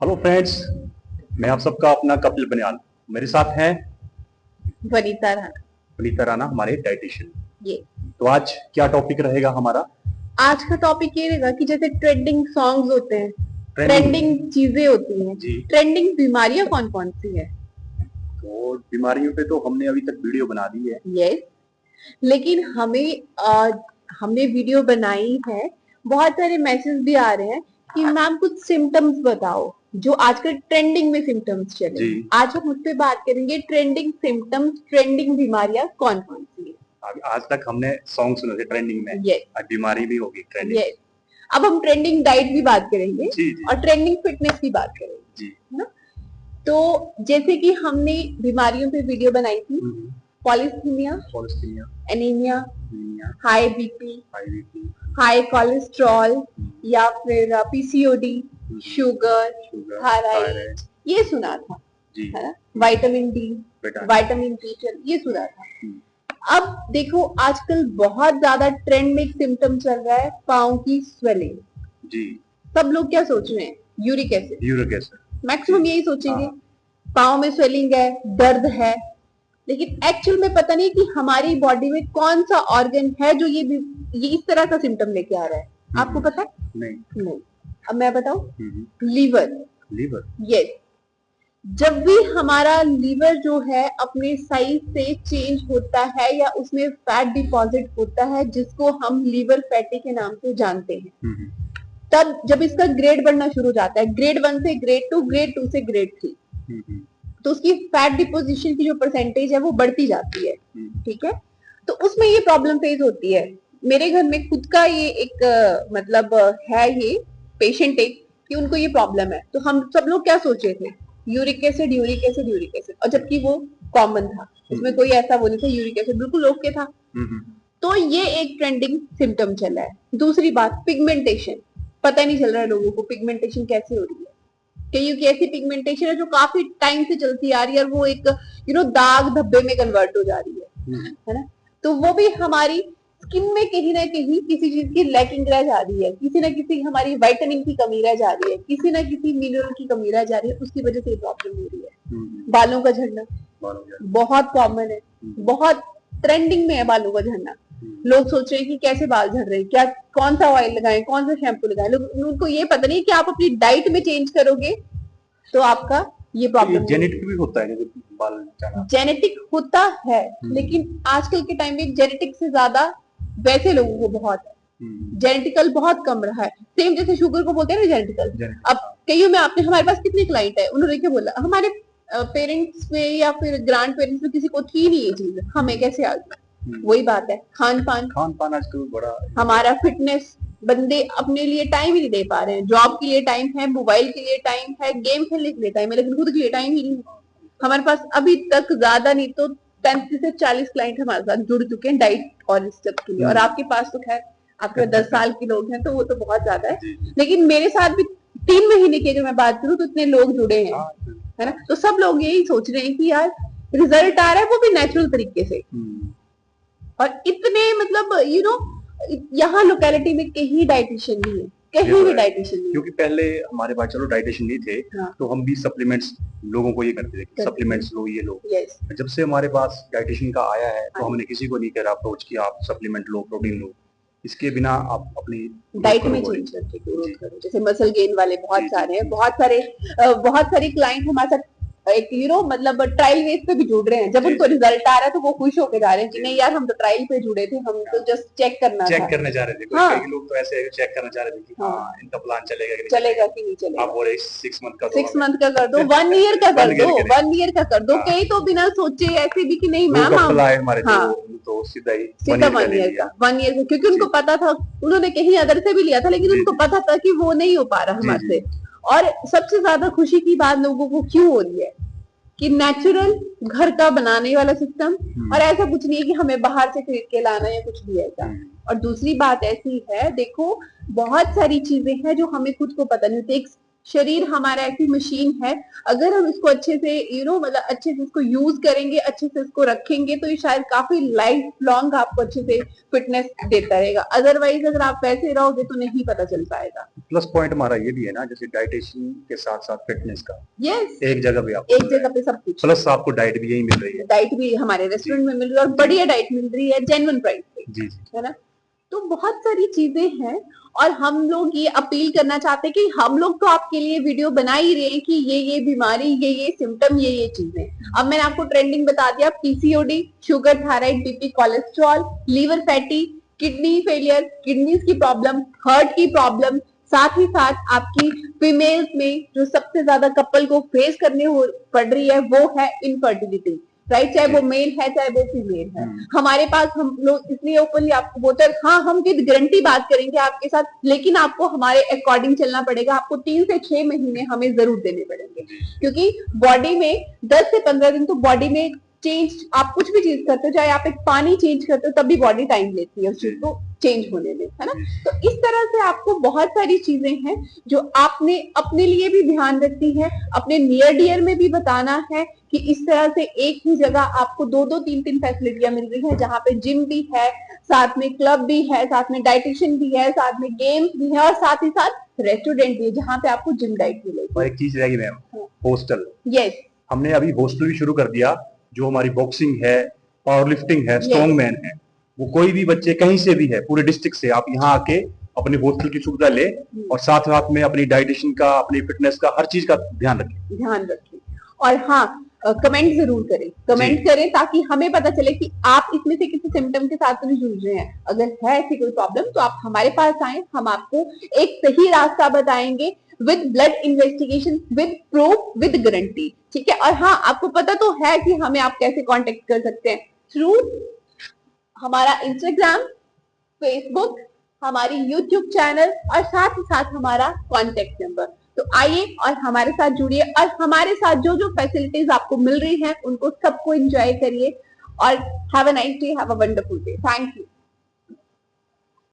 Hello friends, मैं आप सबका अपना कपिल बनियाल। मेरे साथ हैं वनीता राणा। वनीता राणा, हमारे डाइटिशियन। ये तो आज क्या टॉपिक रहेगा हमारा? आज का टॉपिक ये रहेगा कि जैसे ट्रेंडिंग सॉन्ग्स होते हैं, ट्रेंडिंग। ट्रेंडिंग चीजें होती हैं, जी। ट्रेंडिंग बीमारियां कौन कौन सी है। तो बीमारियों पे तो हमने अभी तक वीडियो बना दी है। यस, लेकिन हमने वीडियो बनाई है, बहुत सारे मैसेज भी आ रहे हैं कि मैम कुछ सिम्टम्स बताओ जो आजकल ट्रेंडिंग में सिम्टम्स चले जी। हैं। आज हम उस पर बात करेंगे, ट्रेंडिंग सिम्टम्स, ट्रेंडिंग बीमारियां कौन कौन सी है। आज तक हमने सॉन्ग सुने थे ट्रेंडिंग में। यस। आज बीमारी भी होगी ट्रेंडिंग। यस, अब हम ट्रेंडिंग डाइट भी बात करेंगे। जी जी। और ट्रेंडिंग फिटनेस की बात करेंगे। जी। है ना? तो जैसे कि हमने बीमारियों पे वीडियो बनाई थी, polycythemia, anaemia, high BP, high cholesterol, या फिर पीसीओडी, शुगर, थायराइड, ये सुना था। जी। है ना? विटामिन डी, विटामिन बी12, ये सुना था। अब देखो, आजकल बहुत ज्यादा ट्रेंड में एक सिम्टम चल रहा है, पाँव की स्वेलिंग। जी। सब लोग क्या सोच रहे हैं? Uric acid. Uric acid, maximum यही सोचेंगे, पाँव में स्वेलिंग है, दर्द है। लेकिन एक्चुअल में पता नहीं कि हमारी बॉडी में कौन सा ऑर्गन है जो ये इस तरह का सिम्टम लेके आ रहा है। आपको पता है? नहीं। अब मैं बताऊं, लीवर। लीवर। यस, जब भी हमारा लीवर जो है अपने साइज से चेंज होता है या उसमें फैट डिपॉजिट होता है, जिसको हम लीवर फैटी के नाम से जानते हैं, तब जब इसका ग्रेड बढ़ना शुरू हो जाता है, ग्रेड 1 से ग्रेड 2, ग्रेड 2 से ग्रेड 3, तो उसकी फैट डिपोजिशन की जो परसेंटेज है वो बढ़ती जाती है। ठीक है, तो उसमें ये प्रॉब्लम फेस होती है। मेरे घर में खुद का ये एक मतलब है, ये पेशेंट एक, कि उनको ये प्रॉब्लम है। तो हम सब लोग क्या सोच रहे थे, uric acid, uric acid, uric acid, और जबकि वो कॉमन था, इसमें कोई ऐसा वो नहीं था, यूरिक एसिड बिल्कुल ओके था। तो ये एक ट्रेंडिंग सिम्टम चला है। दूसरी बात, पिगमेंटेशन। पता नहीं चल रहा है लोगों को पिगमेंटेशन कैसे हो रही है। कईयों की ऐसी पिगमेंटेशन है जो काफी टाइम से चलती आ रही है और वो एक दाग धब्बे में कन्वर्ट हो जा रही है ना? तो वो भी हमारी स्किन में कहीं ना कहीं किसी चीज की लैकिंग रह जा रही है, किसी ना किसी हमारी विटामिन की कमी रह जा रही है, किसी ना किसी मिनरल की कमी रह जा रही है, उसकी वजह से ये प्रॉब्लम हो रही है। बालों का झड़ना बहुत कॉमन है, बहुत ट्रेंडिंग में है बालों का झड़ना। लोग सोच रहे हैं कि कैसे बाल झड़ रहे हैं, क्या, कौन सा ऑयल लगाएं, कौन सा शैम्पू लगाएं। लोग, उनको ये पता नहीं कि आप अपनी डाइट में चेंज करोगे तो आपका ये प्रॉब्लम। जेनेटिक भी होता है बाल झड़ना? जेनेटिक होता है, लेकिन आजकल के टाइम में जेनेटिक से ज्यादा वैसे लोगों को बहुत है, जेनेटिकल बहुत कम रहा है। सेम जैसे शुगर को बोलते हैं ना जेनेटिकल। अब कईयों में आपने, हमारे पास कितने क्लाइंट है, उन्होंने क्या बोला, हमारे पेरेंट्स में या फिर ग्रैंड पेरेंट्स में किसी को थी नहीं ये चीज, हमें कैसे आ गई? वही बात है, खान पान आजकल बड़ा, हमारा फिटनेस। बंदे अपने लिए टाइम ही नहीं दे पा रहे हैं, जॉब के लिए टाइम है, मोबाइल के लिए टाइम है, गेम खेलने के लिए टाइम है, लेकिन खुद के लिए टाइम ही नहीं है। हमारे पास अभी तक ज्यादा नहीं तो 35 से 40 क्लाइंट हमारे साथ जुड़ चुके हैं डाइट और इस सब के लिए। और आपके पास तो खैर, आपके 10 साल के लोग हैं तो वो तो बहुत ज्यादा है, लेकिन मेरे साथ भी 3 महीने की अगर मैं बात करूं तो इतने लोग जुड़े हैं, है ना? तो सब लोग यही सोच रहे हैं कि यार रिजल्ट आ रहा है, वो भी नेचुरल तरीके से। और इतने मतलब यहाँ लोकेलिटी में कहीं डाइटिशियन नहीं है, कहीं भी डाइटिशियन नहीं। क्योंकि पहले हमारे पास चलो डाइटिशियन नहीं थे, तो हम भी सप्लीमेंट्स लोगों को ये करते थे, सप्लीमेंट्स लो, ये लो। जब से हमारे पास डाइटिशियन का आया है तो हमने किसी को नहीं करा अप्रोच किया आप सप्लीमेंट लो, प्रोटीन लो, इसके बिना आप अपनी डाइट में चेंज करके ग्रोथ करो। जैसे मसल गेन वाले बहुत सारे हैं, बहुत सारे क्लाइंट हमारे साथ एक मतलब ट्रायल बेस पे भी जुड़ रहे हैं। जब उनको रिजल्ट आ रहा है तो वो खुश होकर जा रहे हैं कि नहीं यार, हम तो ट्रायल पे जुड़े थे, हम तो जस्ट चेक करने जा रहे थे। कई लोग तो ऐसे चेक करना चाह रहे थे कि इनका प्लान चलेगा कि नहीं चलेगा। आप बोले 6 मंथ का कर दो, 1 ईयर का कर दो, 1 ईयर का कर दो। कई तो बिना सोचे ऐसे भी कि नहीं मैम, तो सीधा 1 ईयर का, क्योंकि उनको पता था, उन्होंने कहीं अदर से भी लिया था, लेकिन उनको पता था कि वो नहीं हो पा रहा हमारे से। और सबसे ज्यादा खुशी की बात लोगों को क्यों हो रही है कि नेचुरल घर का बनाने वाला सिस्टम, और ऐसा कुछ नहीं है कि हमें बाहर से खरीद के लाना या कुछ भी ऐसा। और दूसरी बात ऐसी है, देखो बहुत सारी चीजें हैं जो हमें खुद को पता नहीं होती। एक शरीर हमारा ऐसी मशीन है, अगर हम इसको अच्छे से मतलब अच्छे से इसको यूज करेंगे, अच्छे से इसको रखेंगे, तो ये शायद काफी लाइफ लॉन्ग आपको अच्छे से फिटनेस देता रहेगा। अदरवाइज अगर आप वैसे रहोगे तो नहीं पता चल पाएगा। प्लस पॉइंट हमारा ये भी है ना, जैसे डाइटेशन के साथ साथ फिटनेस का। यस, एक जगह पे एक जगह पे सब कुछ, प्लस आपको डाइट भी यही मिल रही है। डाइट भी हमारे रेस्टोरेंट में मिल रही है और बढ़िया डाइट मिल रही है, जेन्युइन प्राइस पे। जी जी, है ना। तो बहुत सारी चीजें हैं और हम लोग ये अपील करना चाहते हैं कि हम लोग तो आपके लिए वीडियो बना ही रहे हैं कि ये बीमारी, ये सिम्टम, ये चीजें। अब मैंने आपको ट्रेंडिंग बता दिया, PCOD, sugar, thyroid, BP, cholesterol, liver fatty, kidney failure, kidneys की प्रॉब्लम, हार्ट की प्रॉब्लम, साथ ही साथ आपकी फीमेल्स में जो सबसे ज्यादा कपल को फेस करने पड़ रही है वो है इनफर्टिलिटी, राइट। चाहे वो मेल है चाहे वो फीमेल है। हमारे पास हम लोग इसलिए ओपनली आपको बोलते हैं, हाँ हम विद गारंटी बात करेंगे आपके साथ, लेकिन आपको हमारे अकॉर्डिंग चलना पड़ेगा। आपको 3 से 6 महीने हमें जरूर देने पड़ेंगे, क्योंकि बॉडी में 10 से 15 दिन तो बॉडी में चेंज, आप कुछ भी चीज करते हो, चाहे आप एक पानी चेंज करते हो तब भी बॉडी टाइम लेती है उस चीज को चेंज होने में, है ना। तो इस तरह से आपको बहुत सारी चीजें हैं जो आपने अपने लिए भी ध्यान रखनी है, अपने नियर डियर में भी बताना है कि इस तरह से एक ही जगह आपको 2-2, 3-3 फैसिलिटियां मिल रही है, जहाँ पे जिम भी है, साथ में क्लब भी है, साथ में डाइटिशियन भी है, साथ में गेम्स भी है और साथ ही साथ रेस्टोरेंट भी है जहाँ पे आपको जिम डाइट मिलेगी। और एक चीज रहेगी मैम, हॉस्टल। यस, हमने अभी हॉस्टल भी शुरू कर दिया। जो हमारी बॉक्सिंग है, पावर लिफ्टिंग है, स्ट्रॉन्ग मैन है, वो कोई भी बच्चे कहीं से भी है, पूरे डिस्ट्रिक्ट से, आप यहाँ आके अपने हॉस्टल की सुविधा ले और साथ साथ में अपनी डाइटेशन का, अपनी फिटनेस का, हर चीज का ध्यान रखें। और हाँ, कमेंट जरूर करें ताकि हमें पता चले कि आप इसमें से किसी सिम्टम के साथ नहीं जूझ रहे हैं। अगर है ऐसी कोई प्रॉब्लम तो आप हमारे पास आए, हम आपको एक सही रास्ता बताएंगे with blood investigation, with proof, with guarantee, ठीक है। और हाँ, आपको पता तो है कि हमें आप कैसे कांटेक्ट कर सकते हैं, थ्रू हमारा इंस्टाग्राम, फेसबुक, हमारी यूट्यूब चैनल और साथ ही साथ हमारा कॉन्टेक्ट नंबर। तो आइए और हमारे साथ जुड़िए और हमारे साथ जो जो फैसिलिटीज आपको मिल रही हैं उनको सबको एंजॉय करिए और have a nice day, have a wonderful day. Thank you.